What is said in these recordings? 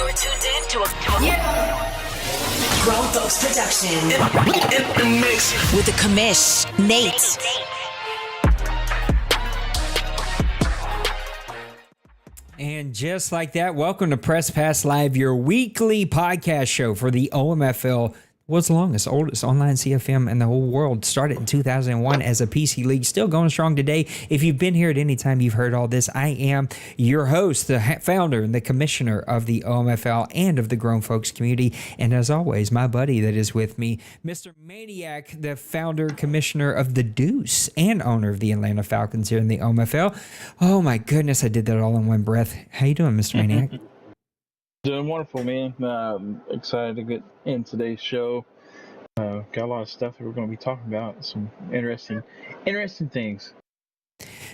You're tuned in to a Grown Folks production. In mix with the Commish, Nate. And just like that, welcome to Press Pass Live, your weekly podcast show for the OMFL. World's longest, oldest online CFM in the whole world. Started in 2001 as a PC league, still going strong today. If you've been here at any time, you've heard all this. I am your host, the founder and the commissioner of the OMFL and of the Grown Folks community. And as always, my buddy that is with me, Mr. Maniac, the founder, commissioner of the Deuce and owner of the Atlanta Falcons here in the OMFL. Oh my goodness, I did that all in one breath. How you doing, Mr. Maniac? Doing wonderful, man. Excited to get in today's show. Got a lot of stuff that we're going to be talking about. Some interesting things.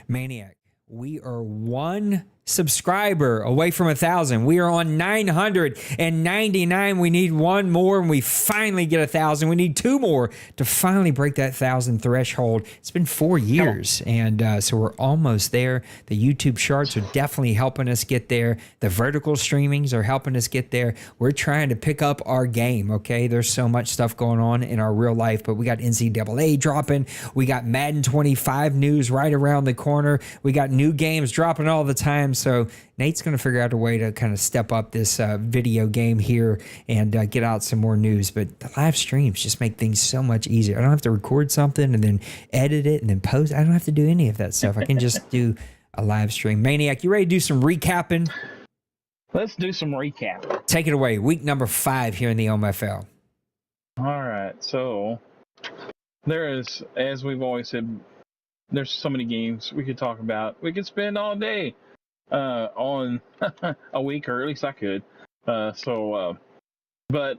Maniac, we are one subscriber away from 1,000. We are on 999. We need one more, and we finally get 1,000. We need two more to finally break that 1,000 threshold. It's been 4 years, and so we're almost there. The YouTube charts are definitely helping us get there. The vertical streamings are helping us get there. We're trying to pick up our game, okay? There's so much stuff going on in our real life, but we got NCAA dropping. We got Madden 25 news right around the corner. We got new games dropping all the time. So Nate's going to figure out a way to kind of step up this video game here and get out some more news. But the live streams just make things so much easier. I don't have to record something and then edit it and then post. I don't have to do any of that stuff. I can just do a live stream. Maniac, you ready to do some recapping? Let's do some recap. Take it away. Week number 5 here in the OMFL. All right. So there is, as we've always said, there's so many games we could talk about. We could spend all day on a week, or at least I could. But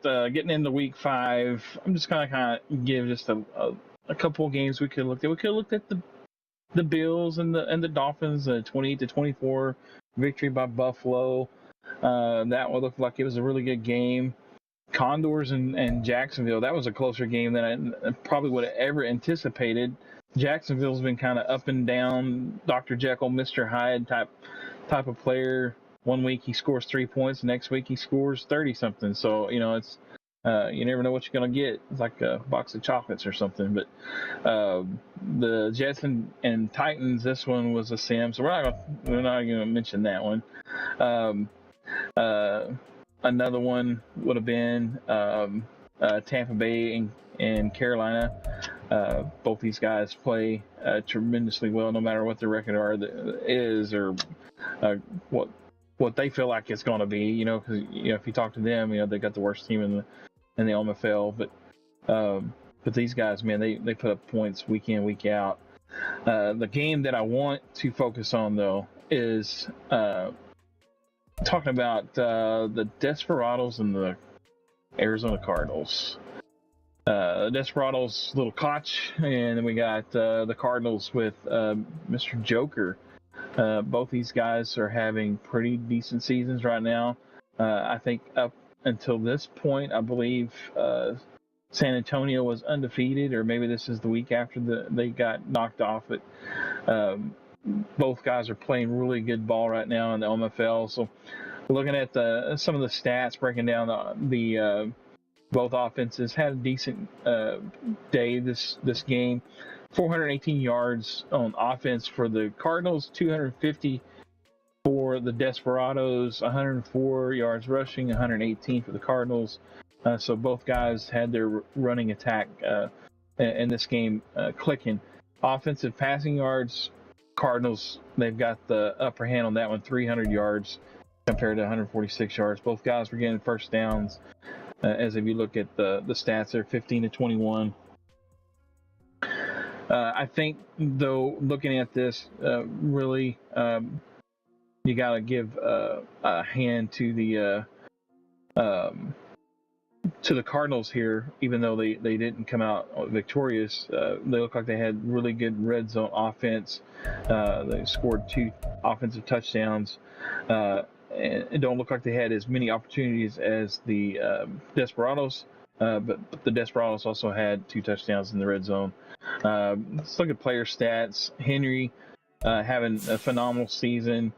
getting into week 5, I'm just gonna kind of give just a couple of games we could look at. We could look at the Bills and the Dolphins, 28-24 victory by Buffalo. That one looked like it was a really good game. Condors and Jacksonville, that was a closer game than I probably would have ever anticipated. Jacksonville's been kind of up and down, Dr. Jekyll, Mr. Hyde type of player. One week he scores 3 points, next week he scores 30 something. So it's you never know what you're gonna get. It's like a box of chocolates or something. But the Jets and Titans, this one was a sim, so we're not gonna mention that one. Another one would have been Tampa Bay and Carolina. Both these guys play tremendously well, no matter what their record is or what they feel like it's going to be. Because if you talk to them, they got the worst team in the OMFL. But these guys, man, they put up points week in, week out. The game that I want to focus on though is talking about the Desperados and the Arizona Cardinals. Desperados, little Koch, and then we got the Cardinals with Mr. Joker. Both these guys are having pretty decent seasons right now. I think up until this point, I believe San Antonio was undefeated, or maybe this is the week after they got knocked off. But both guys are playing really good ball right now in the OMFL. So looking at some of the stats, breaking down the both offenses had a decent day this game. 418 yards on offense for the Cardinals, 250 for the Desperados, 104 yards rushing, 118 for the Cardinals. So both guys had their running attack in this game clicking. Offensive passing yards, Cardinals, they've got the upper hand on that one, 300 yards compared to 146 yards. Both guys were getting first downs. As if you look at the stats, they're 15-21. I think, though, looking at this, really, you got to give a hand to the Cardinals here, even though they didn't come out victorious. They look like they had really good red zone offense. They scored 2 offensive touchdowns. It don't look like they had as many opportunities as the Desperados, but the Desperados also had 2 touchdowns in the red zone. Let's look at player stats. Henry having a phenomenal season.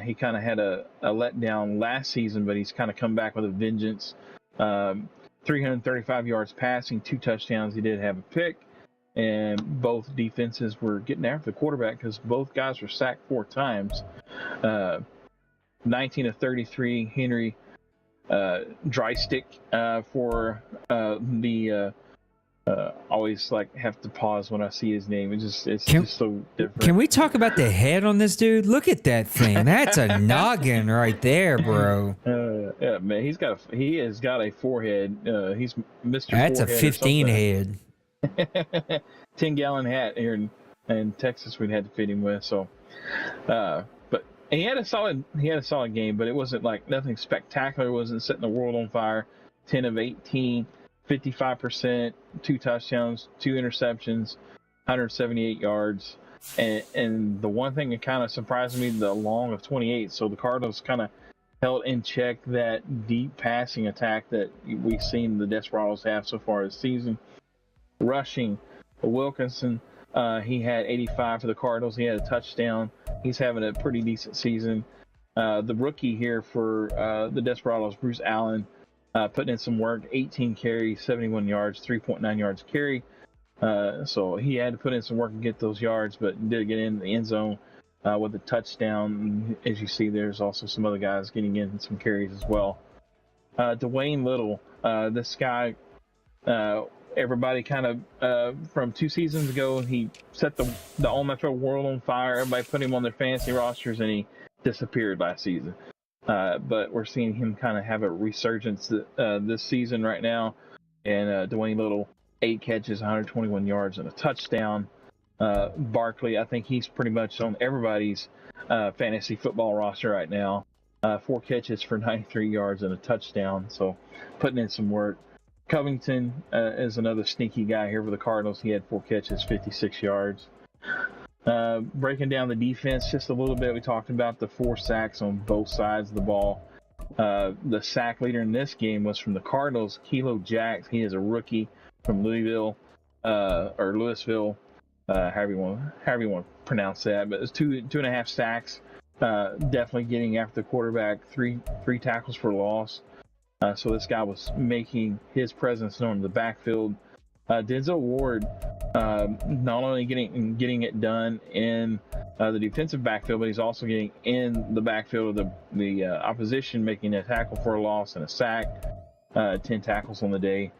He kind of had a letdown last season, but he's kind of come back with a vengeance. 335 yards passing, 2 touchdowns. He did have a pick, and both defenses were getting after the quarterback because both guys were sacked 4 times. 19 of 33, Henry dry stick for the always like have to pause when I see his name. It's just so different. Can we talk about the head on this dude? Look at that thing. That's a noggin right there, bro. Yeah, man, he has got a forehead. He's Mr. That's a Forehead 15 head. 10-gallon hat here in Texas we'd had to feed him with. So, but he had a solid game, but it wasn't like nothing spectacular. It wasn't setting the world on fire. 10 of 18, 55%, 2 touchdowns, 2 interceptions, 178 yards. And the one thing that kind of surprised me, the long of 28. So the Cardinals kind of held in check that deep passing attack that we've seen the Desperados have so far this season. Rushing, Wilkinson, he had 85 for the Cardinals. He had a touchdown. He's having a pretty decent season. The rookie here for the Desperados, Bruce Allen, putting in some work, 18 carries, 71 yards, 3.9 yards carry. So he had to put in some work and get those yards, but did get in the end zone with a touchdown. As you see, there's also some other guys getting in some carries as well. Dwayne Little, this guy, everybody kind of from 2 seasons ago, he set the OMFL world on fire. Everybody put him on their fantasy rosters, and he disappeared last season. But we're seeing him kind of have a resurgence this season right now. And Dwayne Little, 8 catches, 121 yards, and a touchdown. Barkley, I think he's pretty much on everybody's fantasy football roster right now. 4 catches for 93 yards and a touchdown. So putting in some work. Covington is another sneaky guy here for the Cardinals. He had 4 catches, 56 yards. Breaking down the defense just a little bit, we talked about the 4 sacks on both sides of the ball. The sack leader in this game was from the Cardinals, Kilo Jacks. He is a rookie from Louisville, or Louisville, however you want to pronounce that. But it's 2.5 sacks. Definitely getting after the quarterback. Three tackles for loss. So this guy was making his presence known in the backfield. Denzel Ward, not only getting it done in the defensive backfield, but he's also getting in the backfield of the opposition, making a tackle for a loss and a sack. 10 tackles on the day.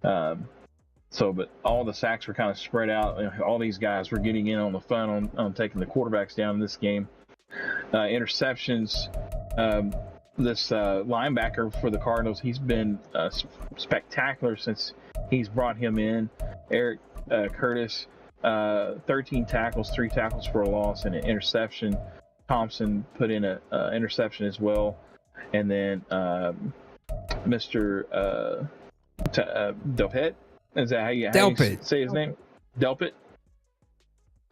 But all the sacks were kind of spread out. All these guys were getting in on the fun on taking the quarterbacks down in this game. Interceptions. This linebacker for the Cardinals, he's been spectacular since he's brought him in. Eric Curtis, 13 tackles, 3 tackles for a loss, and an interception. Thompson put in an interception as well. And then Mr. Delpit, is that how you say his name? Delpit?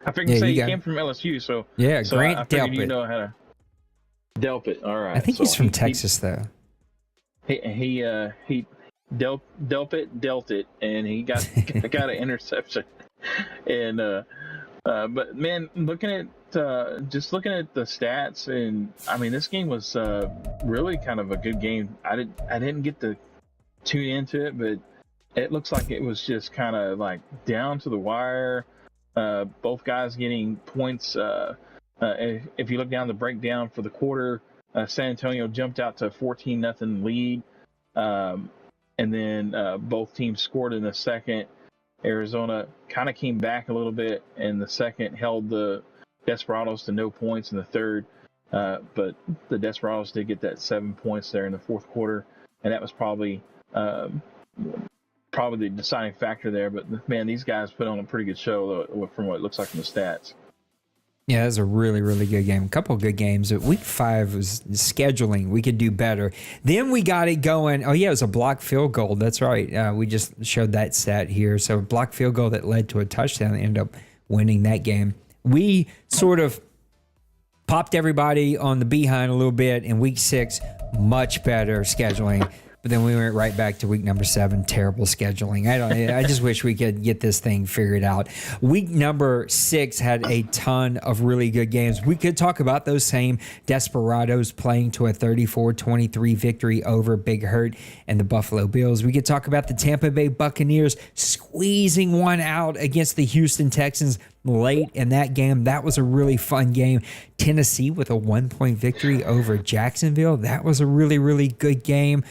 I figured he came from LSU, so yeah, Grant I figured Delpit. you know how to Delpit. All right. I think he's from Texas, though. He Delpit dealt it, and he got an interception. And but man, looking at the stats, and I mean, this game was really kind of a good game. I didn't get to tune into it, but it looks like it was just kind of like down to the wire. Both guys getting points. If you look down the breakdown for the quarter, San Antonio jumped out to a 14-0 lead. And then both teams scored in the second. Arizona kind of came back a little bit in the second, held the Desperados to no points in the third. But the Desperados did get that 7 points there in the fourth quarter. And that was probably the deciding factor there. But, man, these guys put on a pretty good show from what it looks like from the stats. Yeah, it was a really, really good game. A couple of good games. Week 5 was scheduling. We could do better. Then we got it going. Oh, yeah, it was a blocked field goal. That's right. We just showed that stat here. So a blocked field goal that led to a touchdown and ended up winning that game. We sort of popped everybody on the behind a little bit in week 6. Much better scheduling. But then we went right back to week number 7, terrible scheduling. I just wish we could get this thing figured out. Week number 6 had a ton of really good games. We could talk about those same Desperados playing to a 34-23 victory over Big Hurt and the Buffalo Bills. We could talk about the Tampa Bay Buccaneers squeezing one out against the Houston Texans late in that game. That was a really fun game. Tennessee with a 1-point victory over Jacksonville. That was a really, really good game.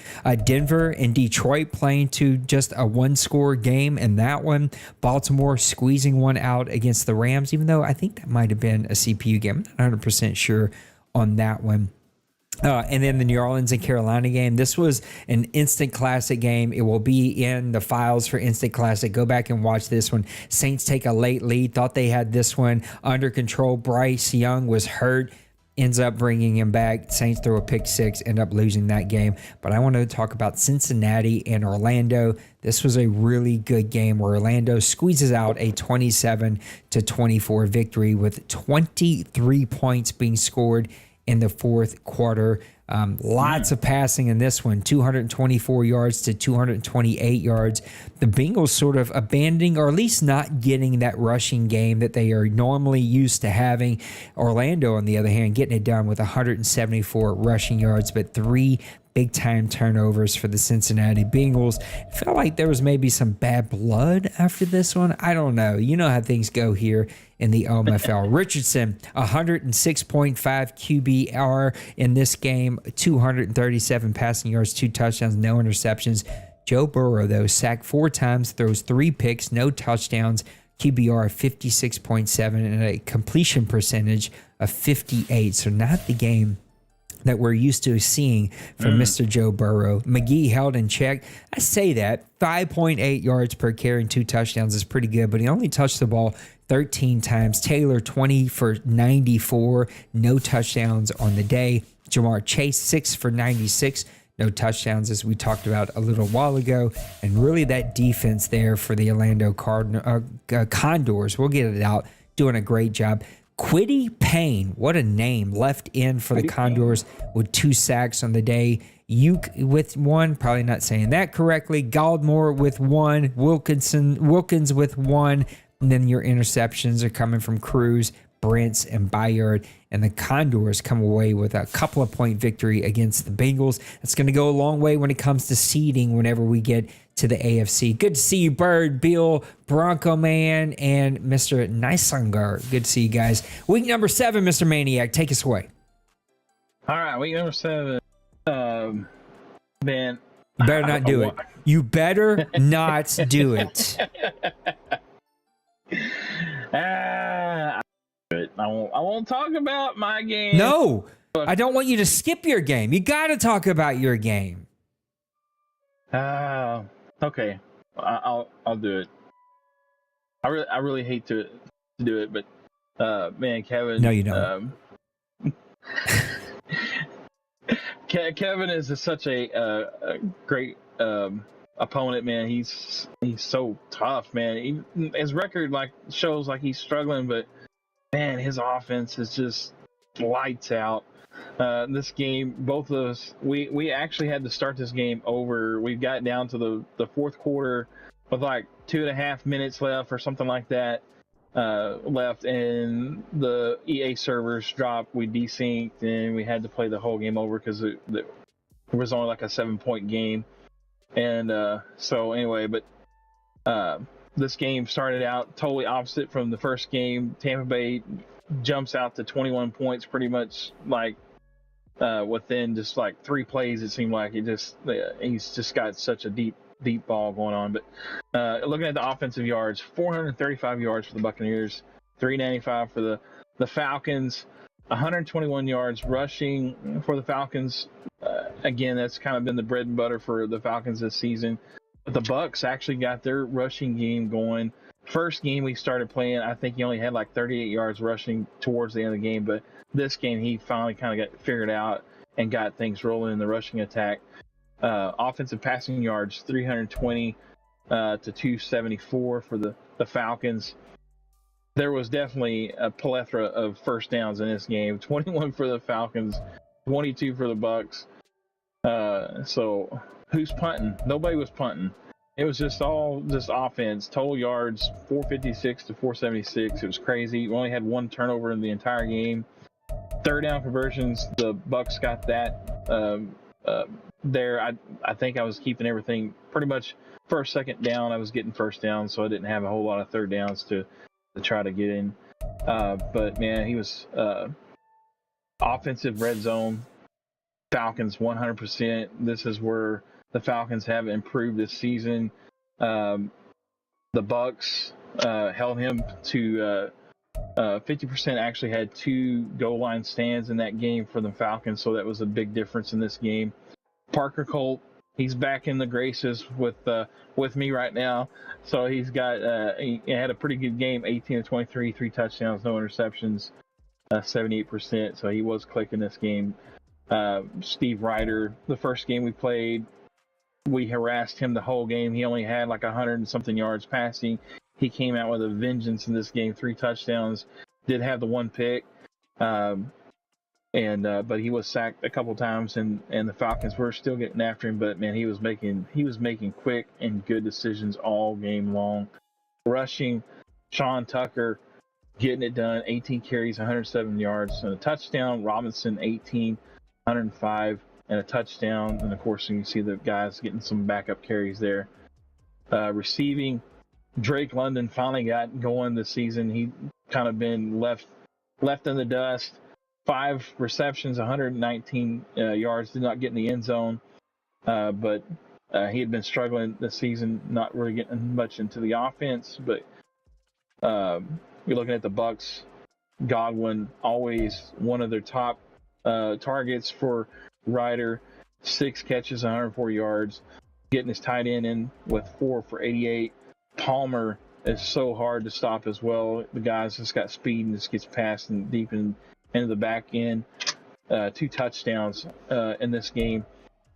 Denver and Detroit playing to just a 1-score game in that one. Baltimore squeezing one out against the Rams, even though I think that might have been a CPU game. I'm not 100% sure on that one. And then the New Orleans and Carolina game. This was an instant classic game. It will be in the files for instant classic. Go back and watch this one. Saints take a late lead. Thought they had this one under control. Bryce Young was hurt. Ends up bringing him back. Saints throw a pick 6, end up losing that game. But I want to talk about Cincinnati and Orlando. This was a really good game where Orlando squeezes out a 27-24 victory with 23 points being scored in the fourth quarter. Lots of passing in this one, 224 yards to 228 yards. The Bengals sort of abandoning, or at least not getting that rushing game that they are normally used to having. Orlando, on the other hand, getting it done with 174 rushing yards, but 3 big-time turnovers for the Cincinnati Bengals. It felt like there was maybe some bad blood after this one. I don't know. You know how things go here in the OMFL. Richardson, 106.5 QBR in this game, 237 passing yards, 2 touchdowns, no interceptions. Joe Burrow, though, sacked 4 times, throws 3 picks, no touchdowns, QBR of 56.7, and a completion percentage of 58. So not the game that we're used to seeing from Mr. Joe Burrow. McGee held in check. I say that. 5.8 yards per carry and 2 touchdowns is pretty good, but he only touched the ball 13 times. Taylor, 20 for 94, no touchdowns on the day. Jamar Chase, 6 for 96, no touchdowns, as we talked about a little while ago. And really that defense there for the Orlando Condors, we'll get it out, doing a great job. Quiddy Payne, what a name, left in for the Condors with 2 sacks on the day. Uke with 1, probably not saying that correctly. Galdmore with 1, Wilkins with 1, and then your interceptions are coming from Cruz, Brents, and Bayard. And the Condors come away with a couple of point victory against the Bengals. That's going to go a long way when it comes to seeding whenever we get to the AFC. Good to see you, Bird, Bill, Bronco Man, and Mr. Nisangar. Good to see you guys. Week number 7, Mr. Maniac, take us away. All right, week number 7. Man, you better not do it. You better not do it. I won't talk about my game. No, I don't want you to skip your game. You got to talk about your game. Okay, I'll do it. I really hate to do it, but man, Kevin. No, you don't. Kevin is such a great opponent, man. He's so tough, man. His record shows like he's struggling, but man, his offense is just lights out. This game, both of us, we actually had to start this game over. We got down to the fourth quarter with 2.5 minutes left or something like that left, and the EA servers dropped. We desynced, and we had to play the whole game over because it was only a 7-point game. And so anyway, but this game started out totally opposite from the first game. Tampa Bay jumps out to 21 points pretty much within just 3 plays. It seemed like he's just got such a deep ball going on. But looking at the offensive yards, 435 yards for the Buccaneers, 395 for the Falcons, 121 yards rushing for the Falcons. Again, that's kind of been the bread and butter for the Falcons this season. But the Bucs actually got their rushing game going. First game we started playing, I think he only had 38 yards rushing towards the end of the game. But this game, he finally kind of got figured out and got things rolling in the rushing attack. Offensive passing yards, 320 to 274 for the Falcons. There was definitely a plethora of first downs in this game. 21 for the Falcons, 22 for the Bucs. So who's punting? Nobody was punting. It was just all just offense. Total yards 456 to 476. It was crazy. We only had one turnover in the entire game. Third down conversions, the Bucks got that there. I think I was keeping everything pretty much first, second down. I was getting first down, so I didn't have a whole lot of third downs to try to get in. But man, he was offensive red zone. Falcons 100%. This is where the Falcons have improved this season. The Bucks held him to 50%. Actually had 2 goal line stands in that game for the Falcons, so that was a big difference in this game. Parker Colt, he's back in the graces with me right now. So he's got he had a pretty good game, 18 to 23, 3 touchdowns, no interceptions, 78%. So he was clicking this game. Steve Ryder, the first game we played, we harassed him the whole game. He only had like 100 and something yards passing. He came out with a vengeance in this game, 3 touchdowns, did have the 1 pick. But he was sacked a couple times, and the Falcons were still getting after him. But man, he was making quick and good decisions all game long. Rushing, Sean Tucker getting it done, 18 carries, 107 yards, and a touchdown. Robinson 18, 105, and a touchdown. And of course, you can see the guys getting some backup carries there. Receiving, Drake London finally got going this season. He kind of been left in the dust. 5 receptions, 119 yards, did not get in the end zone. But he had been struggling this season, not really getting much into the offense. But you're looking at the Bucks. Godwin, always one of their top targets for Ryder. 6 catches, 104 yards. Getting his tight end in with 4 for 88. Palmer is so hard to stop as well. The guy's just got speed and just gets past and deep into the back end. 2 touchdowns in this game.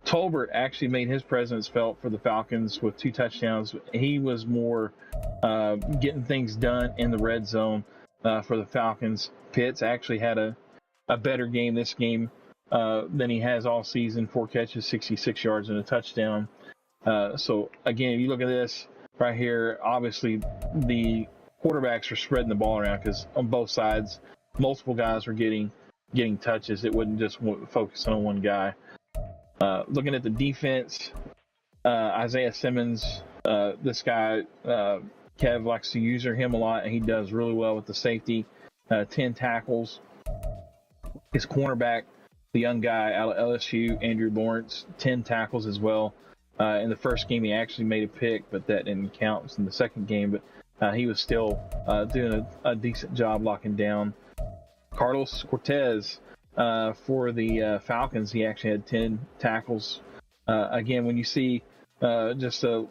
Tolbert actually made his presence felt for the Falcons with 2 touchdowns. He was more getting things done in the red zone for the Falcons. Pitts actually had a better game this game than he has all season. 4 catches, 66 yards, and a touchdown. So again, if you look at this right here, obviously the quarterbacks were spreading the ball around because on both sides, multiple guys were getting touches. It wasn't just focusing on one guy. Looking at the defense, Isaiah Simmons, this guy, Kev likes to use him a lot, and he does really well with the safety. 10 tackles. His cornerback, the young guy out of LSU, Andrew Lawrence, 10 tackles as well. In the first game, he actually made a pick, but that didn't count in the second game. But he was still doing a decent job locking down. Carlos Cortez for the Falcons, he actually had 10 tackles. Again, when you see just to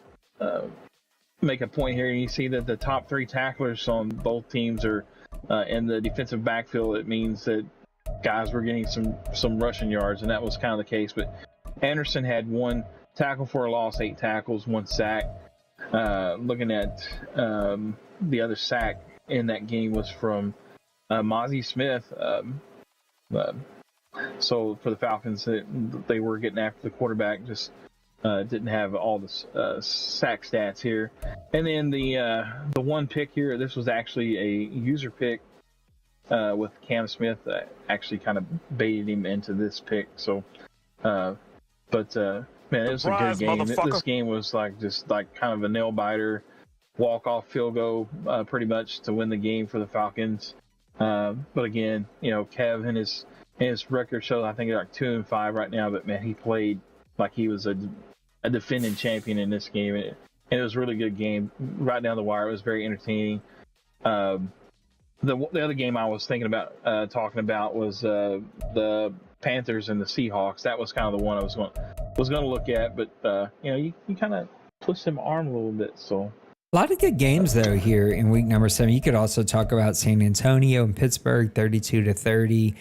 make a point here, and you see that the top 3 tacklers on both teams are in the defensive backfield, it means that guys were getting some rushing yards, and that was kind of the case. But Anderson had 1 tackle for a loss, 8 tackles, 1 sack. Looking at the other sack in that game was from Mozzie Smith. So for the Falcons, they were getting after the quarterback, just didn't have all the sack stats here. And then the 1 pick here, this was actually a user pick with Cam Smith that actually kind of baited him into this pick. So, man, it was a good game. This game was just kind of a nail biter, walk-off field goal, pretty much to win the game for the Falcons. But again, Kev and his record shows, I think they're like 2-5 right now. But man, he played like he was a defending champion in this game, and it was a really good game, right down the wire. It was very entertaining. The other game I was thinking about talking about was the Panthers and the Seahawks. That was kind of the one I was going to look at, but you kind of twist him arm a little bit. So a lot of good games though here in week number 7. You could also talk about San Antonio and Pittsburgh, 32-30.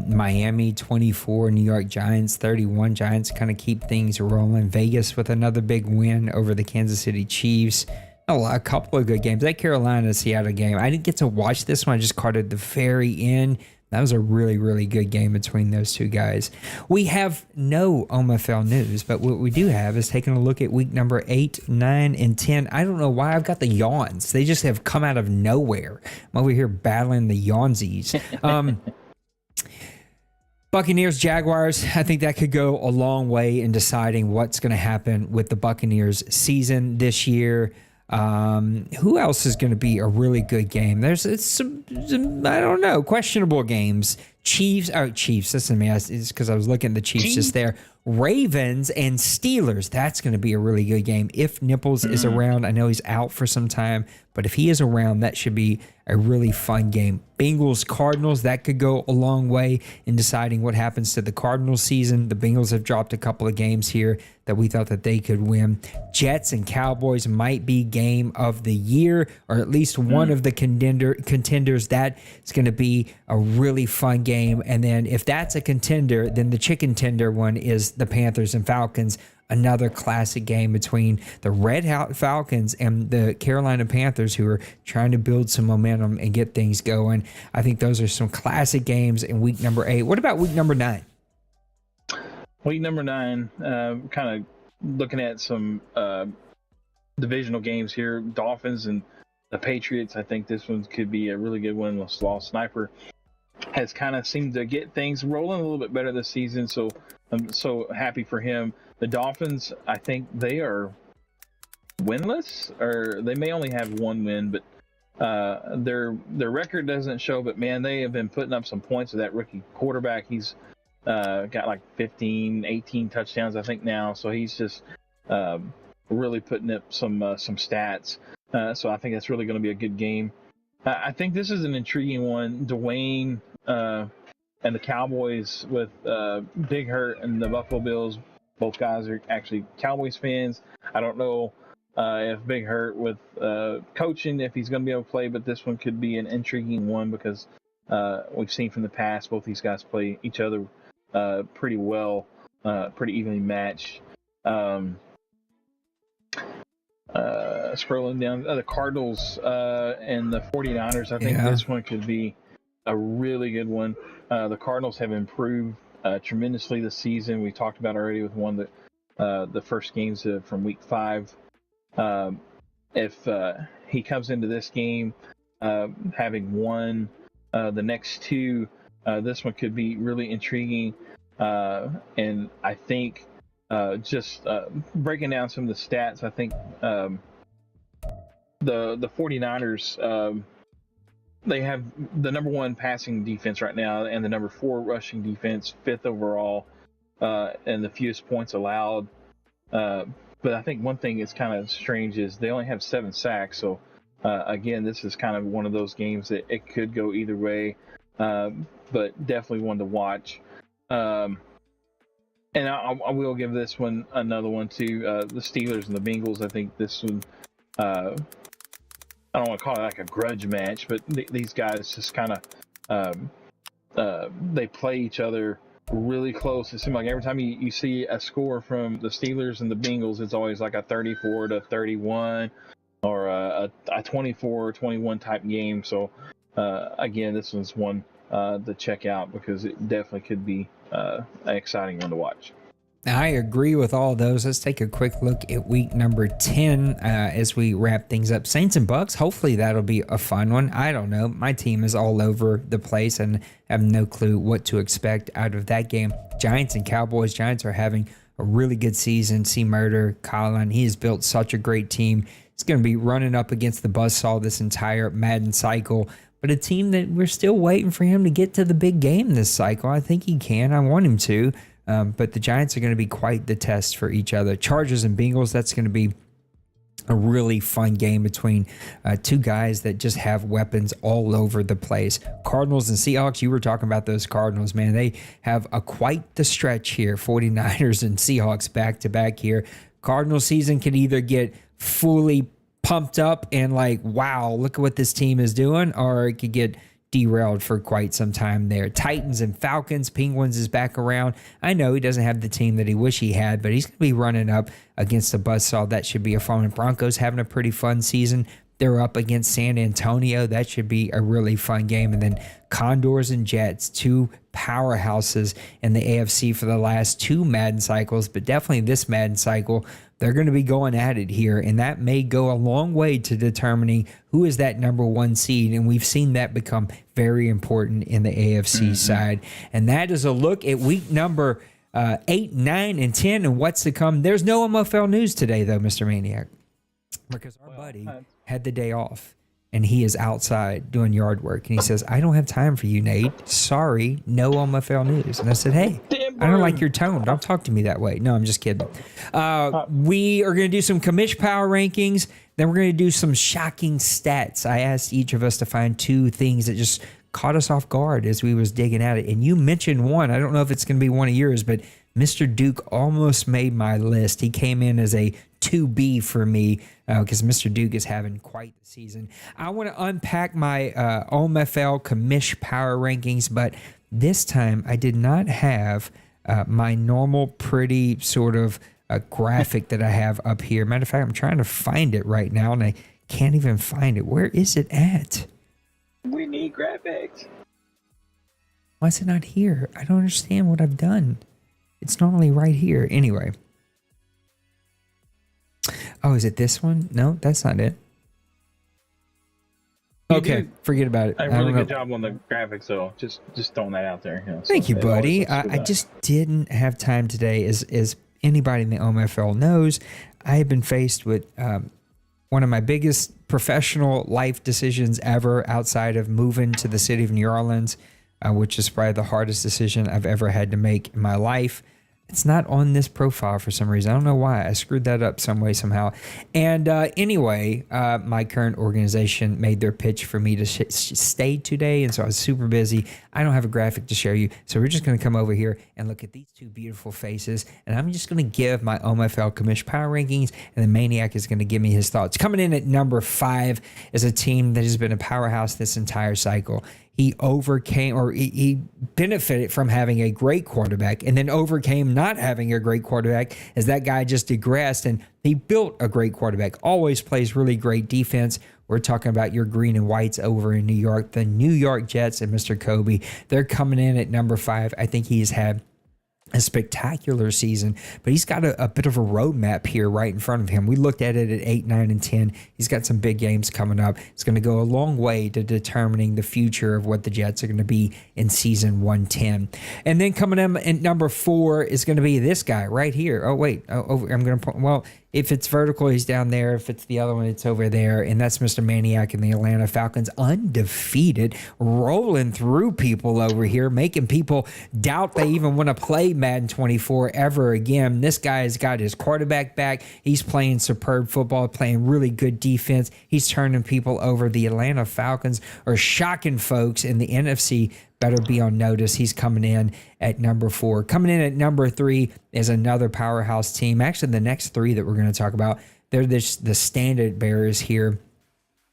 Miami 24, New York Giants 31. Giants kind of keep things rolling. Vegas with another big win over the Kansas City Chiefs. A couple of good games. That Carolina-Seattle game, I didn't get to watch this one. I just caught it at the very end. That was a really, really good game between those two guys. We have no OMFL news, but what we do have is taking a look at week number 8, 9, and 10. I don't know why I've got the yawns. They just have come out of nowhere. I'm over here battling the yawnsies. Buccaneers, Jaguars, I think that could go a long way in deciding what's going to happen with the Buccaneers season this year. Who else is going to be a really good game? There's some I don't know, questionable games. Chiefs. Listen to me. It's because I was looking at the Chiefs just there. Ravens and Steelers. That's going to be a really good game. If Nipples is around, I know he's out for some time, but if he is around, that should be a really fun game. Bengals, Cardinals, that could go a long way in deciding what happens to the Cardinals season. The Bengals have dropped a couple of games here that we thought that they could win. Jets and Cowboys might be game of the year, or at least one of the contenders. That is going to be a really fun game. And then if that's a contender, then the chicken tender one is the Panthers and Falcons. Another classic game between the Red Falcons and the Carolina Panthers, who are trying to build some momentum and get things going. I think those are some classic games in week number 8. What about week number 9? Week number 9, kind of looking at some divisional games here. Dolphins and the Patriots. I think this one could be a really good one. Law Sniper has kind of seemed to get things rolling a little bit better this season, so I'm so happy for him. The Dolphins, I think they are winless, or they may only have one win, but their record doesn't show. But man, they have been putting up some points with that rookie quarterback. He's got like 15, 18 touchdowns, I think now. So he's just really putting up some stats. So I think that's really going to be a good game. I think this is an intriguing one. Dwayne and the Cowboys with Big Hurt and the Buffalo Bills. Both guys are actually Cowboys fans. I don't know if Big Hurt with coaching, if he's going to be able to play, but this one could be an intriguing one because we've seen from the past both these guys play each other pretty well, pretty evenly matched. Scrolling down, the Cardinals and the 49ers, I think this one could be a really good one. The Cardinals have improved tremendously this season. We talked about already with one that the first games from week 5. If he comes into this game having won the next 2, this one could be really intriguing. And I think just breaking down some of the stats, I think the 49ers, they have the number 1 passing defense right now and the number 4 rushing defense, 5th overall, and the fewest points allowed. But I think one thing that's kind of strange is they only have 7 sacks. So again, this is kind of one of those games that it could go either way, but definitely one to watch. And I will give this one another one too. The Steelers and the Bengals. I think this one, I don't want to call it like a grudge match, but these guys just kind of they play each other really close. It seems like every time you see a score from the Steelers and the Bengals, it's always like a 34-31 or a 24-21 type game. So again, this one's one to check out because it definitely could be an exciting one to watch. I agree with all those. Let's take a quick look at week number 10 as we wrap things up. Saints and Bucks, hopefully that'll be a fun one. I don't know. My team is all over the place and have no clue what to expect out of that game. Giants and Cowboys. Giants are having a really good season. See Murder, Colin, he has built such a great team. It's going to be running up against the buzzsaw this entire Madden cycle, but a team that we're still waiting for him to get to the big game this cycle. I think he can. I want him to. But the Giants are going to be quite the test for each other. Chargers and Bengals, that's going to be a really fun game between two guys that just have weapons all over the place. Cardinals and Seahawks, you were talking about those Cardinals, man. They have quite the stretch here. 49ers and Seahawks back-to-back here. Cardinals season can either get fully pumped up and like, wow, look at what this team is doing, or it could get derailed for quite some time there. Titans and Falcons. Penguins is back around. I know he doesn't have the team that he wish he had, but he's going to be running up against the buzzsaw. That should be a fun one. Broncos having a pretty fun season. They're up against San Antonio. That should be a really fun game. And then Condors and Jets, two powerhouses in the AFC for the last two Madden cycles, but definitely this Madden cycle, they're going to be going at it here. And that may go a long way to determining who is that number one seed. And we've seen that become very important in the AFC side. And that is a look at week number 8, 9, and 10 and what's to come. There's no OMFL news today, though, Mr. Maniac, because our buddy had the day off and he is outside doing yard work. And he says, I don't have time for you, Nate. Sorry, no OMFL news. And I said, hey, I don't like your tone. Don't talk to me that way. No, I'm just kidding. We are going to do some Commish Power Rankings. Then we're going to do some shocking stats. I asked each of us to find 2 things that just caught us off guard as we was digging at it. And you mentioned one. I don't know if it's going to be one of yours, but Mr. Duke almost made my list. He came in as a 2B for me because Mr. Duke is having quite the season. I want to unpack my OMFL Commish Power Rankings, but this time I did not have my normal pretty sort of graphic that I have up here. Matter of fact, I'm trying to find it right now, and I can't even find it. Where is it at? We need graphics. Why is it not here? I don't understand what I've done. It's normally right here. Anyway. Oh, is it this one? No, that's not it. Okay, forget about it. A really good job on the graphics, so just throwing that out there. You know, Thank you, buddy. I just didn't have time today. As anybody in the OMFL knows, I have been faced with one of my biggest professional life decisions ever outside of moving to the city of New Orleans, which is probably the hardest decision I've ever had to make in my life. It's not on this profile for some reason. I don't know why. I screwed that up some way, somehow. And anyway, my current organization made their pitch for me to stay today, and so I was super busy. I don't have a graphic to show you, so we're just going to come over here and look at these 2 beautiful faces, and I'm just going to give my OMFL Commish Power Rankings, and the Maniac is going to give me his thoughts. Coming in at number 5 is a team that has been a powerhouse this entire cycle. He overcame, or he benefited from having a great quarterback and then overcame not having a great quarterback as that guy just digressed, and he built a great quarterback. Always plays really great defense. We're talking about your green and whites over in New York, the New York Jets and Mr. Kobe. They're coming in at number 5. I think he's had a spectacular season, but he's got a bit of a roadmap here right in front of him. We looked at it at 8, 9, and 10. He's got some big games coming up. It's going to go a long way to determining the future of what the Jets are going to be in season 110. And then coming in at number 4 is going to be this guy right here. Oh, wait. I'm going to point. Well, if it's vertical, he's down there. If it's the other one, it's over there. And that's Mr. Maniac and the Atlanta Falcons, undefeated, rolling through people over here, making people doubt they even want to play Madden 24 ever again. This guy has got his quarterback back. He's playing superb football, playing really good defense. He's turning people over. The Atlanta Falcons are shocking folks in the NFC. Better be on notice. He's coming in at number 4. Coming in at number 3 is another powerhouse team. Actually, the next 3 that we're going to talk about, they're the standard bearers here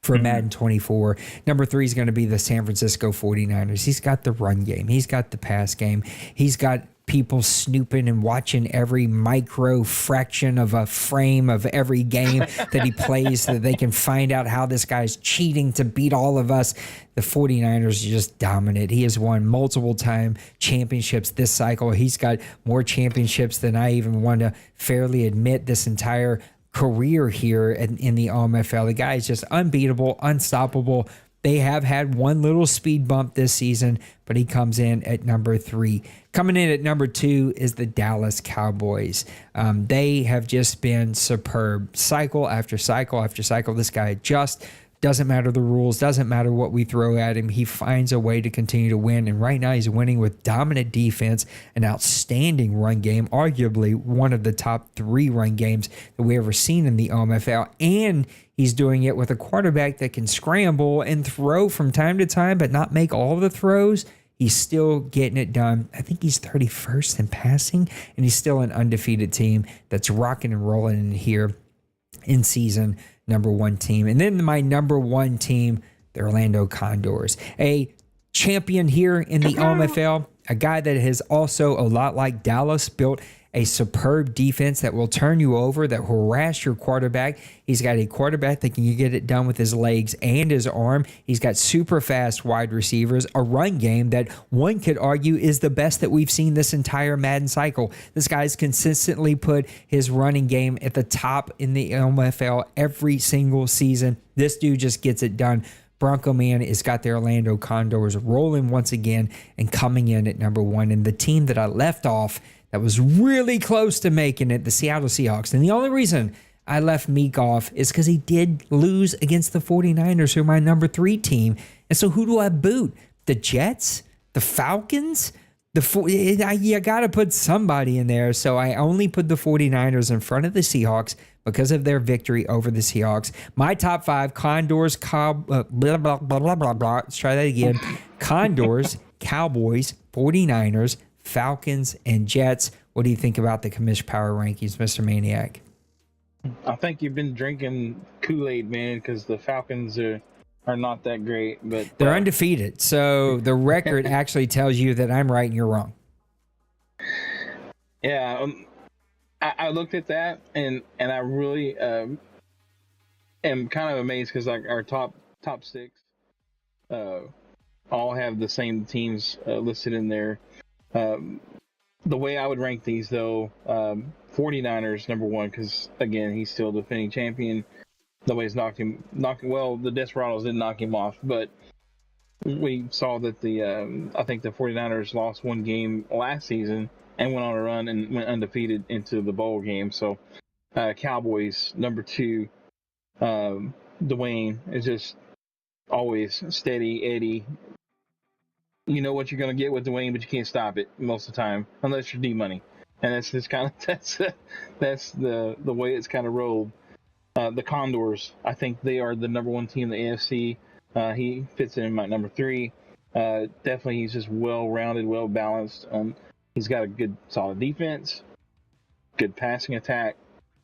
for Madden 24. Number 3 is going to be the San Francisco 49ers. He's got the run game. He's got the pass game. He's got people snooping and watching every micro fraction of a frame of every game that he plays so that they can find out how this guy's cheating to beat all of us. The 49ers are just dominant. He has won multiple time championships this cycle. He's got more championships than I even want to fairly admit this entire career here in the OMFL. The guy is just unbeatable, unstoppable. They have had one little speed bump this season, but he comes in at number 3. Coming in at number 2 is the Dallas Cowboys. They have just been superb. Cycle after cycle after cycle. This guy just doesn't matter the rules, doesn't matter what we throw at him. He finds a way to continue to win. And right now he's winning with dominant defense, an outstanding run game, arguably one of the top 3 run games that we ever seen in the OMFL. And he's doing it with a quarterback that can scramble and throw from time to time, but not make all the throws. He's still getting it done. I think he's 31st in passing, and he's still an undefeated team that's rocking and rolling in here in season number 1 team. And then my number 1 team, the Orlando Condors, a champion here in the OMFL, a guy that has also, a lot like Dallas, built a superb defense that will turn you over, that will harass your quarterback. He's got a quarterback that can get it done with his legs and his arm. He's got super fast wide receivers, a run game that one could argue is the best that we've seen this entire Madden cycle. This guy's consistently put his running game at the top in the OMFL every single season. This dude just gets it done. Bronco Man has got the Orlando Condors rolling once again and coming in at number 1. And the team that I left off that was really close to making it, the Seattle Seahawks. And the only reason I left Meek off is because he did lose against the 49ers, who are my number 3 team. And so who do I boot? The Jets? The Falcons? You got to put somebody in there. So I only put the 49ers in front of the Seahawks because of their victory over the Seahawks. My top 5, Condors, blah, blah, blah, blah, blah, blah. Let's try that again. Condors, Cowboys, 49ers, Falcons, and Jets. What do you think about the Commish Power Rankings, Mr. Maniac? I think you've been drinking Kool-Aid, man, because the Falcons are not that great. But they're undefeated. So the record actually tells you that I'm right and you're wrong. Yeah, I looked at that and I really am kind of amazed because like our top 6 all have the same teams listed in there. The way I would rank these though, 49ers number 1 because again he's still defending champion. Nobody's well, the Desperados didn't knock him off, but we saw that I think the 49ers lost 1 game last season and went on a run and went undefeated into the bowl game. So Cowboys number 2, Dwayne is just always steady Eddie. You know what you're going to get with Dwayne, but you can't stop it most of the time unless you're D-Money. And that's just kind of that's the way it's kind of rolled. The Condors, I think they are the number 1 team in the AFC. He fits in my number 3. Definitely, he's just well-rounded, well-balanced. He's got a good, solid defense, good passing attack,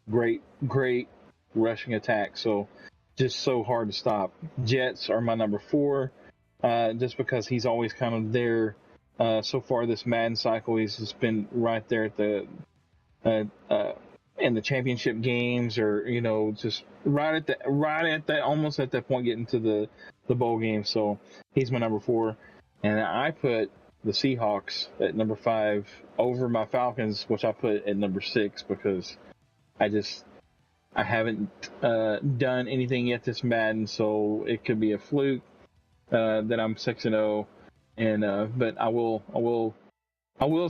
great rushing attack. So, just so hard to stop. Jets are my number 4, just because he's always kind of there. So far this Madden cycle, he's just been right there at the in the championship games, or just right at that almost at that point getting to the bowl game. So he's my number 4, and I put the Seahawks at number 5 over my Falcons, which I put at number 6 because I haven't done anything yet this Madden, so it could be a fluke that I'm 6-0, and but I will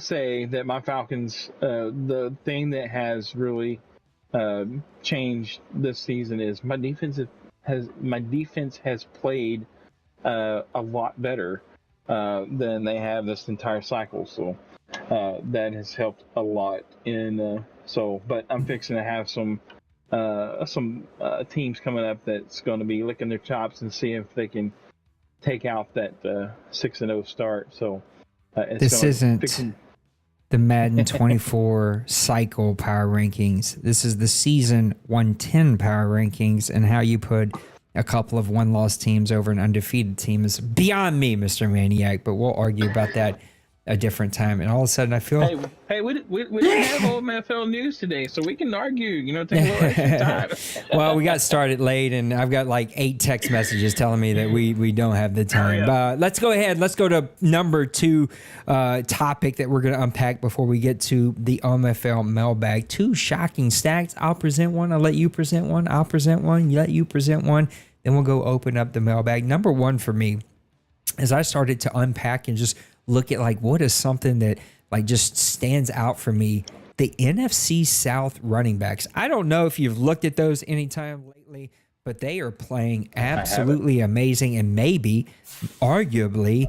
say that my Falcons, the thing that has really changed this season is my defense has played a lot better than they have this entire cycle. So that has helped a lot. But I'm fixing to have some teams coming up that's going to be licking their chops and see if they can take out that 6-0 start. So. This isn't the Madden 24 cycle power rankings. This is the season 110 power rankings, and how you put a couple of one-loss teams over an undefeated team is beyond me, Mr. Maniac, but we'll argue about that a different time. And all of a sudden I feel... Hey, we didn't have OMFL news today, so we can argue, take a little extra time. Well, we got started late, and I've got like 8 text messages telling me that we don't have the time. But let's go ahead. Let's go to number 2 topic that we're going to unpack before we get to the OMFL mailbag. 2 shocking stacks. I'll present one. I'll let you present one. I'll present one. You let you present one. Then we'll go open up the mailbag. Number 1 for me, as I started to unpack and just look at like what is something that like just stands out for me, the NFC South running backs. I don't know if you've looked at those anytime lately, but they are playing absolutely amazing, and maybe arguably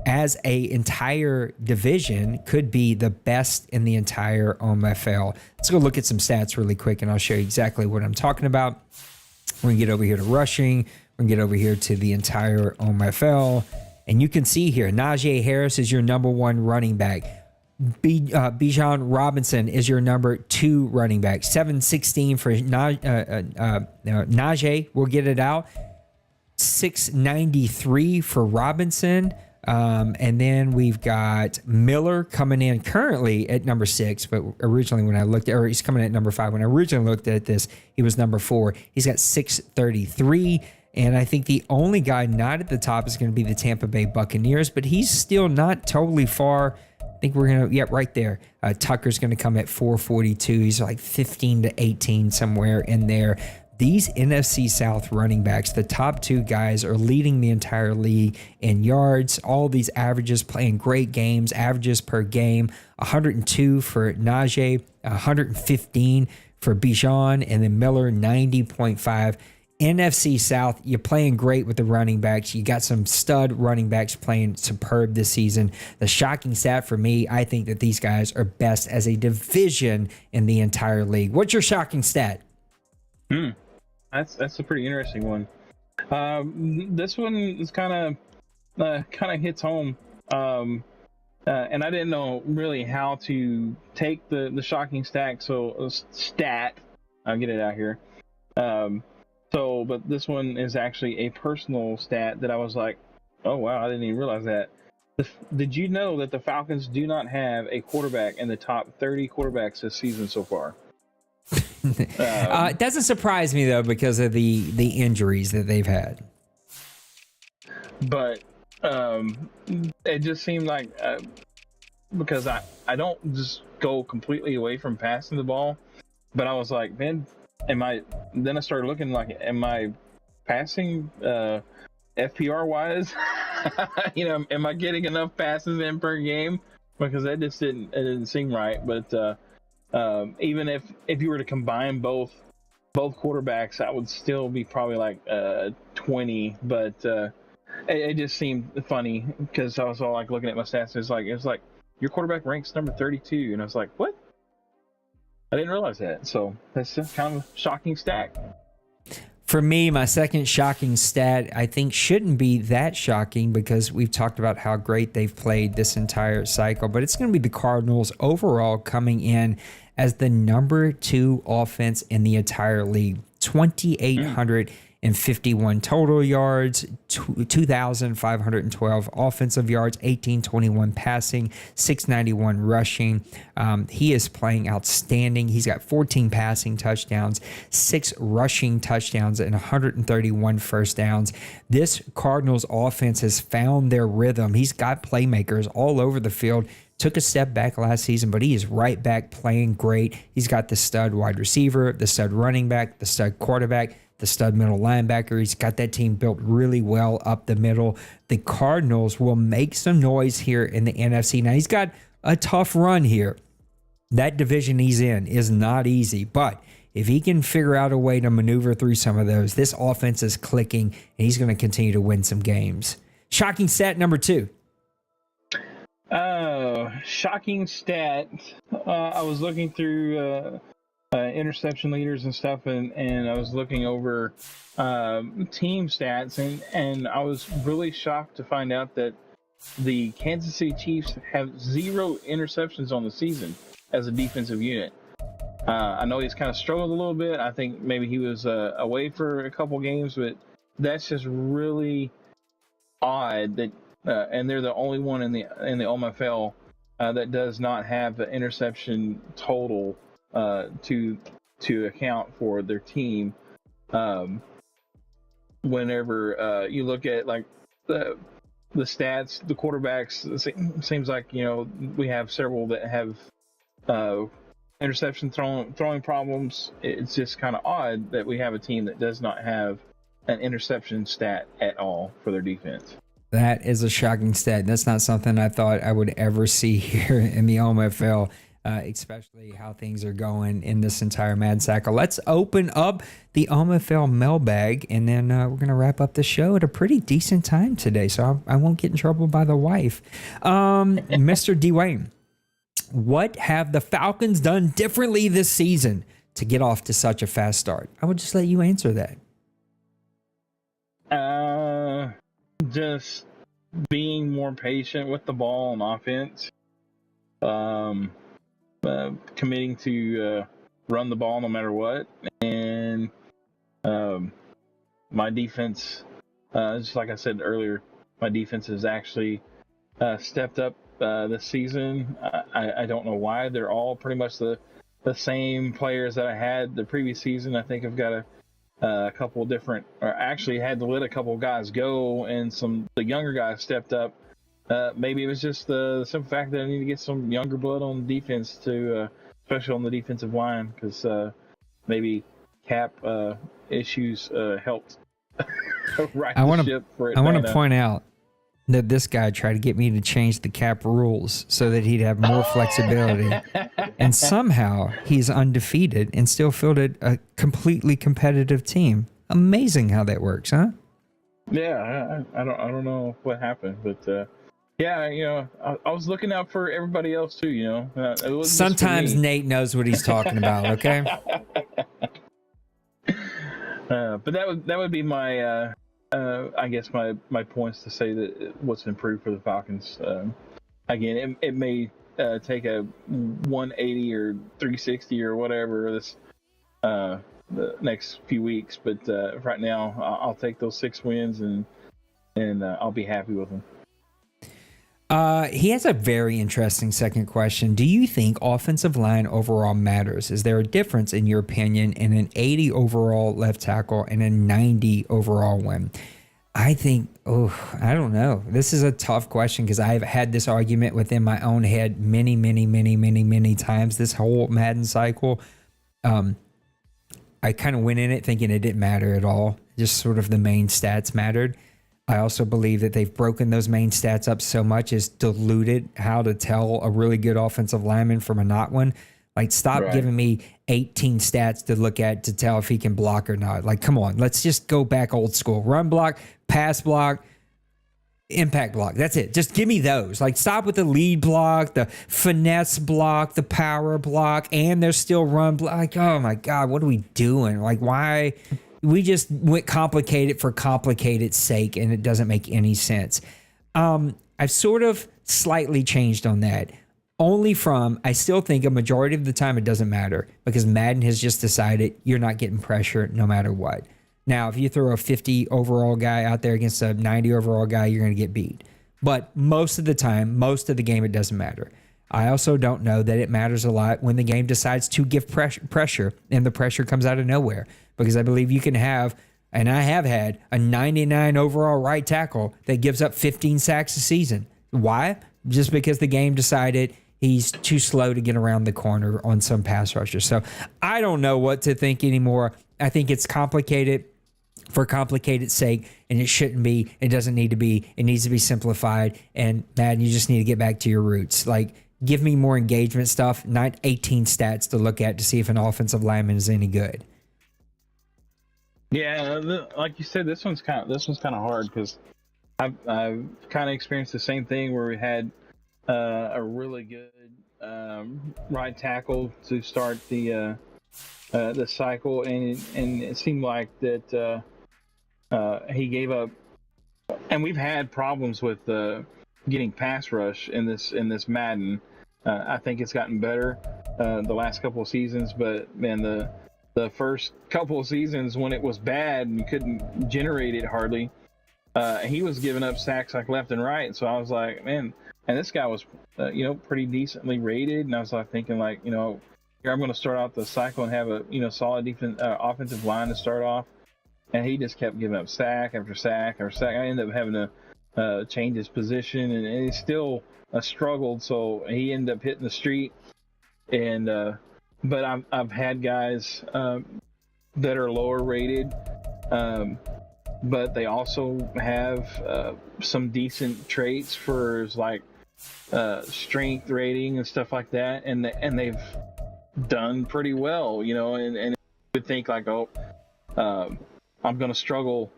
as a entire division could be the best in the entire OMFL. Let's go look at some stats really quick and I'll show you exactly what I'm talking about. We're gonna get over here to rushing. We're gonna get over here to the entire OMFL. And you can see here, Najee Harris is your number 1 running back. Bijan Robinson is your number 2 running back. 716 for Najee. We'll get it out. 693 for Robinson. And then we've got Miller coming in currently at number 6, but originally when I looked at, or he's coming in at number 5. When I originally looked at this, he was number 4. He's got 633. And I think the only guy not at the top is going to be the Tampa Bay Buccaneers, but he's still not totally far. I think we're going to, right there. Tucker's going to come at 442. He's like 15 to 18 somewhere in there. These NFC South running backs, the top 2 guys, are leading the entire league in yards. All these averages, playing great games, averages per game. 102 for Najee, 115 for Bijan, and then Miller, 90.5. NFC South, you're playing great with the running backs. You got some stud running backs playing superb this season. The shocking stat for me, I think that these guys are best as a division in the entire league. What's your shocking stat? That's a pretty interesting one. This one is kind of hits home, and I didn't know really how to take the shocking stat. I'll get it out here. But this one is actually a personal stat that I was like, oh wow, I didn't even realize that. Did you know that the Falcons do not have a quarterback in the top 30 quarterbacks this season so far? It doesn't surprise me though because of the injuries that they've had. But it just seemed like because I don't just go completely away from passing the ball, but I was like, man, then I started looking like, am I passing FPR wise? Am I getting enough passes in per game? Because that just didn't seem right. But even if you were to combine both quarterbacks, I would still be probably like 20. But it just seemed funny because I was all like looking at my stats. It was like your quarterback ranks number 32, and I was like, what? I didn't realize that. So that's just kind of a shocking stat. For me, my second shocking stat, I think shouldn't be that shocking because we've talked about how great they've played this entire cycle, but it's going to be the Cardinals overall coming in as the number 2 offense in the entire league. 2,851 total yards, 2,512 offensive yards, 1,821 passing, 691 rushing. He is playing outstanding. He's got 14 passing touchdowns, 6 rushing touchdowns, and 131 first downs. This Cardinals offense has found their rhythm. He's got playmakers all over the field. Took a step back last season, but he is right back playing great. He's got the stud wide receiver, the stud running back, the stud quarterback, the stud middle linebacker. He's got that team built really well up the middle. The Cardinals will make some noise here in the NFC. Now, he's got a tough run here. That division he's in is not easy, but if he can figure out a way to maneuver through some of those, this offense is clicking, and he's going to continue to win some games. Shocking stat number 2. Shocking stat. I was looking through interception leaders and stuff, and I was looking over team stats, and I was really shocked to find out that the Kansas City Chiefs have 0 interceptions on the season as a defensive unit. I know he's kind of struggled a little bit. I think maybe he was away for a couple games, but that's just really odd that and they're the only one in the OMFL that does not have the interception total to account for their team. Whenever you look at like the stats, the quarterbacks, it seems like we have several that have interception throwing problems. It's just kind of odd that we have a team that does not have an interception stat at all for their defense. That is a shocking stat. That's not something I thought I would ever see here in the OMFL, especially how things are going in this entire Madden cycle. Let's open up the OMFL mailbag, and then we're going to wrap up the show at a pretty decent time today, so I won't get in trouble by the wife. Mr. Dwayne, what have the Falcons done differently this season to get off to such a fast start? I would just let you answer that. Just being more patient with the ball on offense, committing to run the ball no matter what, and my defense, just like I said earlier, my defense is actually stepped up this season. I don't know why. They're all pretty much the same players that I had the previous season. I think I've got a couple different, or actually had to let a couple guys go, and the younger guys stepped up. Maybe it was just the simple fact that I need to get some younger blood on defense to, especially on the defensive line, because maybe cap issues helped right the ship for Atlanta. I want to point out that this guy tried to get me to change the cap rules so that he'd have more flexibility. And somehow he's undefeated and still fielded a completely competitive team. Amazing how that works, huh? Yeah, I don't know what happened, but yeah, I was looking out for everybody else too. It wasn't Sometimes Nate knows what he's talking about. Okay. But that would be my I guess my points to say that what's improved for the Falcons. Again, it may take a 180 or 360 or whatever this the next few weeks, but right now I'll take those 6 wins and I'll be happy with them. He has a very interesting second question. Do you think offensive line overall matters? Is there a difference, in your opinion, in an 80 overall left tackle and a 90 overall one? I think, I don't know. This is a tough question because I've had this argument within my own head many times this whole Madden cycle. I kind of went in it thinking it didn't matter at all. Just sort of the main stats mattered. I also believe that they've broken those main stats up so much as diluted how to tell a really good offensive lineman from a not one. Like, stop giving me 18 stats to look at to tell if he can block or not. Like, come on, let's just go back old school. Run block, pass block, impact block. That's it. Just give me those. Like, stop with the lead block, the finesse block, the power block, and there's still run block. Like, oh my God, what are we doing? Like, why? We just went complicated for complicated's sake, and it doesn't make any sense. I've sort of slightly changed on that. I still think a majority of the time it doesn't matter because Madden has just decided you're not getting pressure no matter what. Now, if you throw a 50 overall guy out there against a 90 overall guy, you're going to get beat. But most of the time, most of the game, it doesn't matter. I also don't know that it matters a lot when the game decides to give pressure and the pressure comes out of nowhere, because I believe you can have, and I have had, a 99 overall right tackle that gives up 15 sacks a season. Why? Just because the game decided he's too slow to get around the corner on some pass rusher. So I don't know what to think anymore. I think it's complicated for complicated's sake, and it shouldn't be. It doesn't need to be. It needs to be simplified. And Madden, you just need to get back to your roots. Like, give me more engagement stuff, not 18 stats to look at to see if an offensive lineman is any good. Yeah, like you said, this one's kind of hard because I've kind of experienced the same thing where we had a really good right tackle to start the cycle, and it seemed like that he gave up. And we've had problems with getting pass rush in this Madden. I think it's gotten better the last couple of seasons, but man, the first couple of seasons when it was bad and you couldn't generate it hardly, he was giving up sacks like left and right. So I was like, man, and this guy was pretty decently rated, and I was like thinking like, here I'm going to start out the cycle and have a solid offensive line to start off, and he just kept giving up sack after sack after sack. I ended up having to change his position, and he still struggled, so he ended up hitting the street. And but I've had guys that are lower rated, but they also have some decent traits for like strength rating and stuff like that, and they've done pretty well, and you would think like, I'm going to struggle,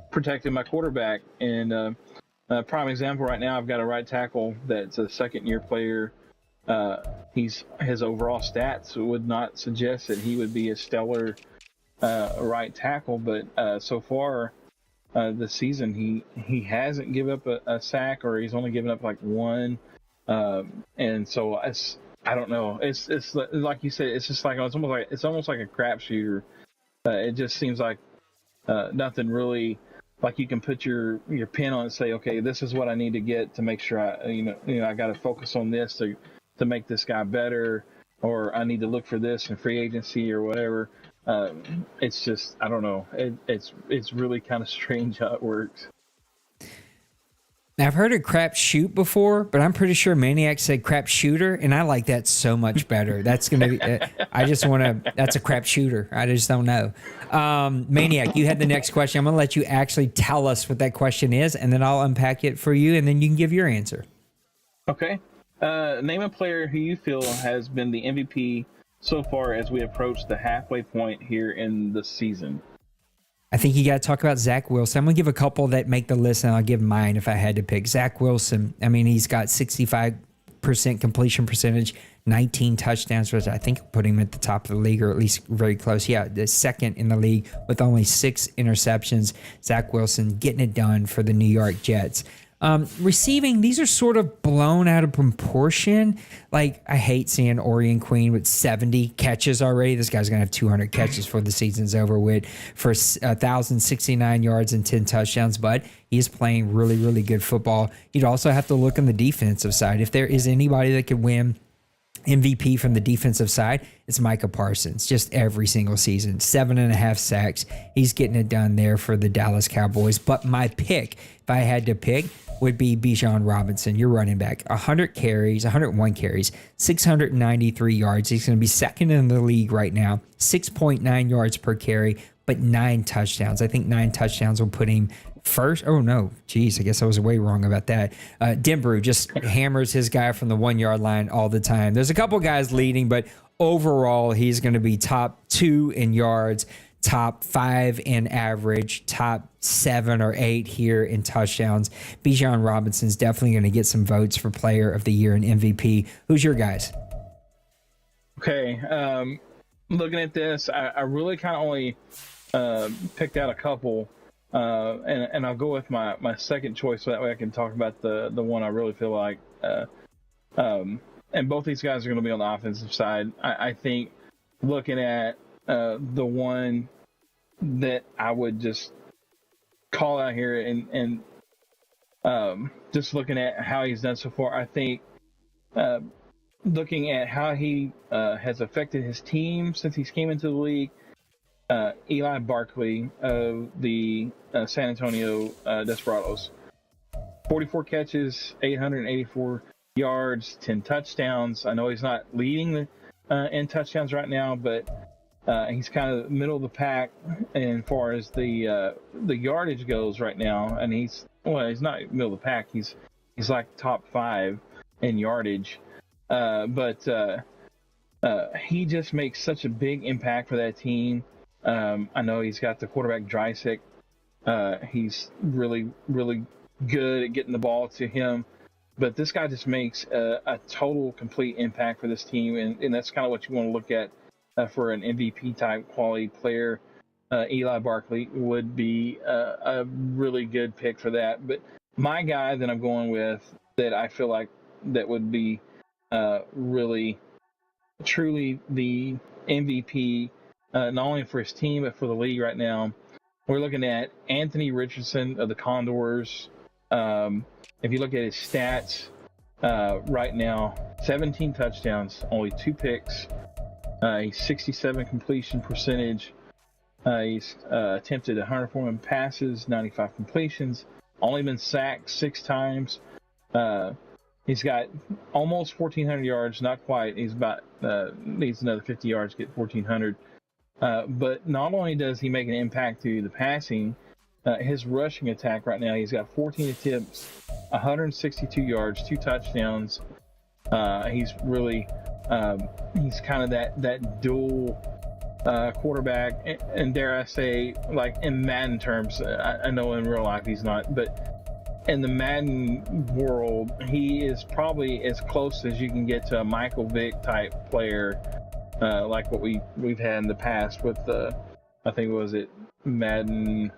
protecting my quarterback. And prime example right now, I've got a right tackle that's a second-year player. His overall stats would not suggest that he would be a stellar right tackle, but so far this season he hasn't given up a sack, or he's only given up like one. And so I don't know. It's like you said. It's just like it's almost like a crapshoot. It just seems like nothing really like you can put your pin on and say, okay, this is what I need to get to make sure I got to focus on this to make this guy better, or I need to look for this in free agency or whatever. It's just, I don't know. It's really kind of strange how it works. Now, I've heard of crap shoot before, but I'm pretty sure Maniac said crap shooter, and I like that so much better. That's going to be, that's a crap shooter. I just don't know. Maniac, you had the next question. I'm going to let you actually tell us what that question is, and then I'll unpack it for you, and then you can give your answer. Okay. Name a player who you feel has been the MVP so far as we approach the halfway point here in the season. I think you got to talk about Zach Wilson. I'm going to give a couple that make the list, and I'll give mine if I had to pick. Zach Wilson, I mean, he's got 65% completion percentage, 19 touchdowns, which I think put him at the top of the league, or at least very close. Yeah, the second in the league with only 6 interceptions. Zach Wilson getting it done for the New York Jets. Receiving, these are sort of blown out of proportion. Like, I hate seeing Orion Queen with 70 catches already. This guy's going to have 200 catches before the season's over with for 1,069 yards and 10 touchdowns, but he's playing really, really good football. You'd also have to look on the defensive side. If there is anybody that could win MVP from the defensive side, it's Micah Parsons, just every single season. 7.5 sacks. He's getting it done there for the Dallas Cowboys. But my pick, if I had to pick, would be Bijan Robinson, your running back. 101 carries, 693 yards. He's going to be second in the league right now. 6.9 yards per carry, but 9 touchdowns. I think 9 touchdowns will put him first. Oh, no. Geez, I guess I was way wrong about that. Denbrew just hammers his guy from the 1-yard line all the time. There's a couple guys leading, but overall, he's going to be top 2 in yards, top 5 in average, top 7 or 8 here in touchdowns. Bijan Robinson's definitely going to get some votes for player of the year and MVP. Who's your guys? Okay. Looking at this, I really kind of only picked out a couple. And I'll go with my second choice, so that way I can talk about the one I really feel like. And both these guys are going to be on the offensive side. I think looking at the one that I would just call out here and just looking at how he's done so far, I think looking at how he has affected his team since he's came into the league, Eli Barkley of the San Antonio Desperados. 44 catches, 884 yards, 10 touchdowns. I know he's not leading in touchdowns right now, but he's kind of middle of the pack as far as the yardage goes right now. And he's not middle of the pack. He's like top 5 in yardage. But he just makes such a big impact for that team. I know he's got the quarterback Drysick. He's really, really good at getting the ball to him. But this guy just makes a total, complete impact for this team. And that's kind of what you want to look at for an MVP type quality player. Eli Barkley would be a really good pick for that. But my guy that I'm going with that I feel like that would be really, truly the MVP, not only for his team, but for the league right now. We're looking at Anthony Richardson of the Condors. If you look at his stats right now, 17 touchdowns, only 2 picks, a 67 completion percentage. He's attempted 141 passes, 95 completions, only been sacked 6 times. He's got almost 1,400 yards, not quite. He's about needs another 50 yards to get 1,400. But not only does he make an impact to the passing, his rushing attack right now, he's got 14 attempts, 162 yards, 2 touchdowns. He's really, he's kind of that dual quarterback, and dare I say, like in Madden terms, I know in real life he's not, but in the Madden world, he is probably as close as you can get to a Michael Vick type player, like what we've had in the past with I think was it Madden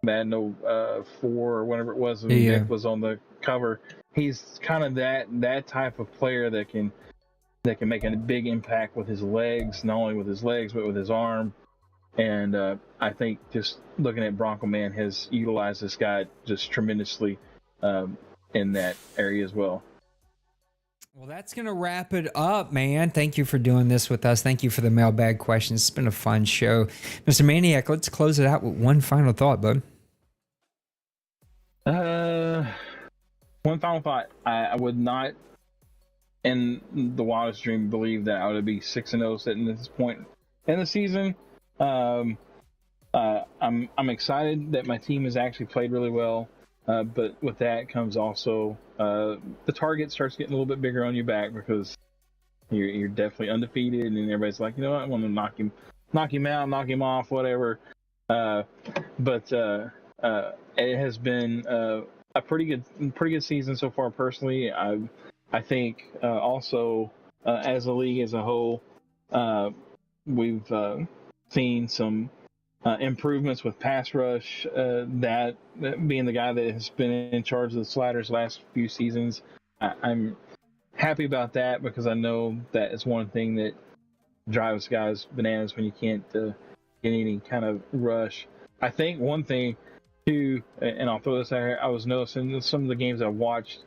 4 or whatever it was when Vick was on the cover. He's kind of that type of player that can make a big impact with his legs, not only with his legs but with his arm. And I think just looking at Bronco Man has utilized this guy just tremendously in that area as well. Well, that's going to wrap it up, man. Thank you for doing this with us. Thank you for the mailbag questions. It's been a fun show. Mr. Maniac, let's close it out with one final thought, bud. One final thought. I would not, in the wildest dream, believe that I would be 6-0 sitting at this point in the season. I'm excited that my team has actually played really well. But with that comes also the target starts getting a little bit bigger on your back because you're definitely undefeated, and everybody's like, you know what, I want to knock him out, knock him off, whatever. But it has been a pretty good season so far. Personally, I think also as a league as a whole, we've seen some improvements with pass rush, that being the guy that has been in charge of the sliders last few seasons. I'm happy about that because I know that is one thing that drives guys bananas when you can't get any kind of rush. I think one thing too, and I'll throw this out here, I was noticing in some of the games I watched,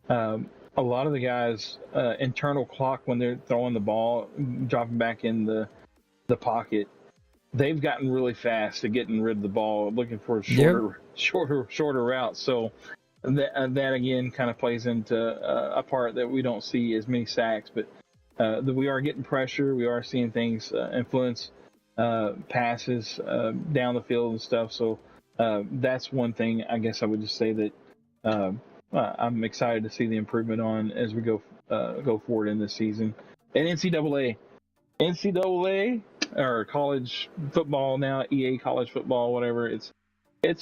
a lot of the guys internal clock when they're throwing the ball, dropping back in the pocket, they've gotten really fast at getting rid of the ball, looking for shorter routes. So that again kind of plays into a part that we don't see as many sacks, but that we are getting pressure. We are seeing things influence passes down the field and stuff. So that's one thing I guess I would just say that I'm excited to see the improvement on as we go forward in this season. And NCAA or college football now, EA college football, whatever, it's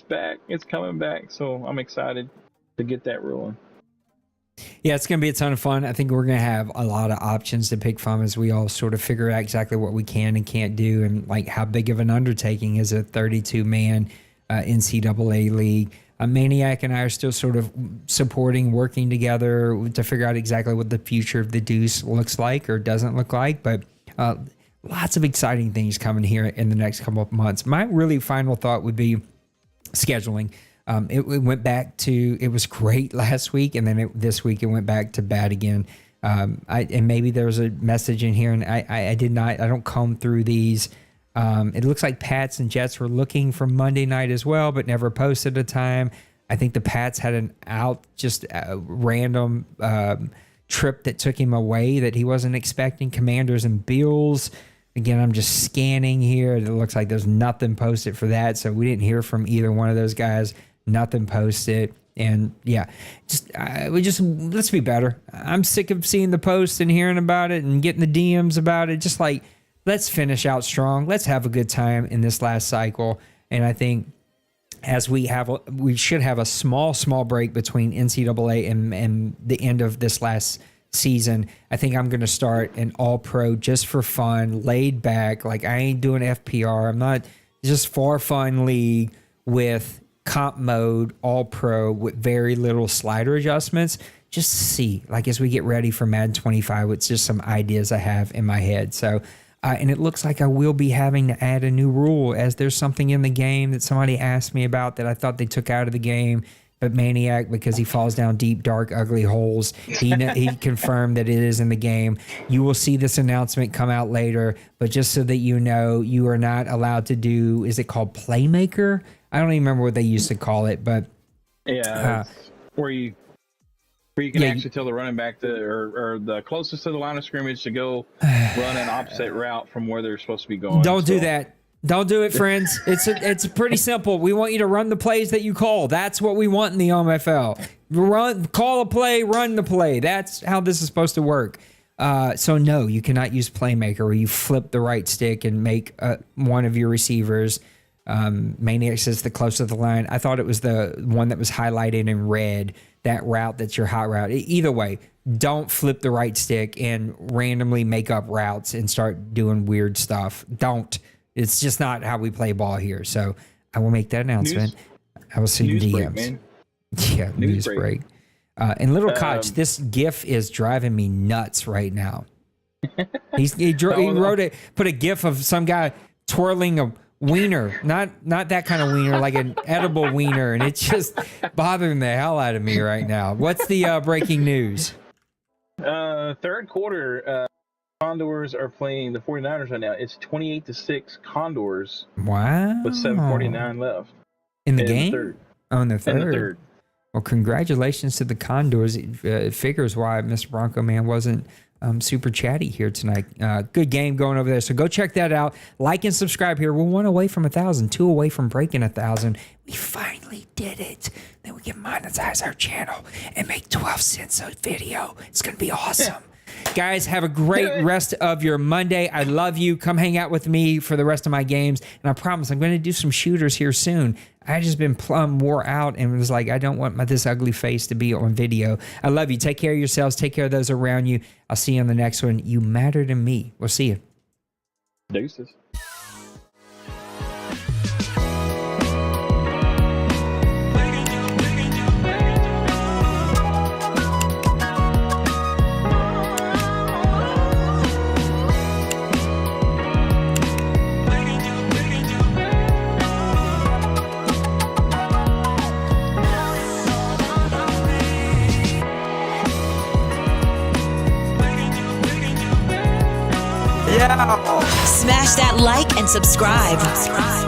back. It's coming back. So I'm excited to get that rolling. Yeah, it's going to be a ton of fun. I think we're going to have a lot of options to pick from as we all sort of figure out exactly what we can and can't do, and like how big of an undertaking is a 32-man NCAA league. Maniac and I are still sort of supporting, working together to figure out exactly what the future of the Deuce looks like or doesn't look like, but lots of exciting things coming here in the next couple of months. My really final thought would be scheduling. It went back to, it was great last week, and then this week it went back to bad again. And maybe there was a message in here, and I don't comb through these. It looks like Pats and Jets were looking for Monday night as well, but never posted a time. I think the Pats had an random trip that took him away that he wasn't expecting. Commanders and Bills. Again, I'm just scanning here. It looks like there's nothing posted for that. So we didn't hear from either one of those guys. Nothing posted. And yeah, let's be better. I'm sick of seeing the posts and hearing about it and getting the DMs about it. Just like, let's finish out strong. Let's have a good time in this last cycle. And I think as we should have a small break between NCAA and the end of this last season. I think I'm going to start an all-pro just for fun, laid back. Like, I ain't doing FPR. I'm not, just for fun league with comp mode, all-pro with very little slider adjustments. Just to see, like, as we get ready for Madden 25, it's just some ideas I have in my head. So, and it looks like I will be having to add a new rule, as there's something in the game that somebody asked me about that I thought they took out of the game. But Maniac, because he falls down deep, dark, ugly holes, he confirmed that it is in the game. You will see this announcement come out later, but just so that you know, you are not allowed to do, is it called Playmaker? I don't even remember what they used to call it, but yeah, where you can actually tell the running back or the closest to the line of scrimmage to go run an opposite route from where they're supposed to be going. Don't do that. Don't do it, friends. It's pretty simple. We want you to run the plays that you call. That's what we want in the OMFL. Call a play, run the play. That's how this is supposed to work. So no, you cannot use Playmaker where you flip the right stick and make one of your receivers. Maniac says the close to the line. I thought it was the one that was highlighted in red, that route that's your hot route. Either way, don't flip the right stick and randomly make up routes and start doing weird stuff. Don't. It's just not how we play ball here. So I will make that announcement. I will see you DMs. Man. Yeah, news break. And Little Koch, this GIF is driving me nuts right now. He put a GIF of some guy twirling a wiener, not that kind of wiener, like an edible wiener, and it's just bothering the hell out of me right now. What's the breaking news? Third quarter, Condors are playing the 49ers right now. It's 28-6 Condors. Wow. With 7:49 left. In the game? The third. Oh, in the third. In the third. Well, congratulations to the Condors. It figures why Mr. Bronco Man wasn't super chatty here tonight. Good game going over there. So go check that out. Like and subscribe here. We're 1 away from 1,000, 2 away from breaking 1,000. We finally did it. Then we can monetize our channel and make 12 cents a video. It's going to be awesome. Guys, have a great rest of your Monday. I love you. Come hang out with me for the rest of my games. And I promise I'm going to do some shooters here soon. I just been plumb wore out and was like, I don't want this ugly face to be on video. I love you. Take care of yourselves. Take care of those around you. I'll see you on the next one. You matter to me. We'll see you. Deuces. Smash that like and subscribe.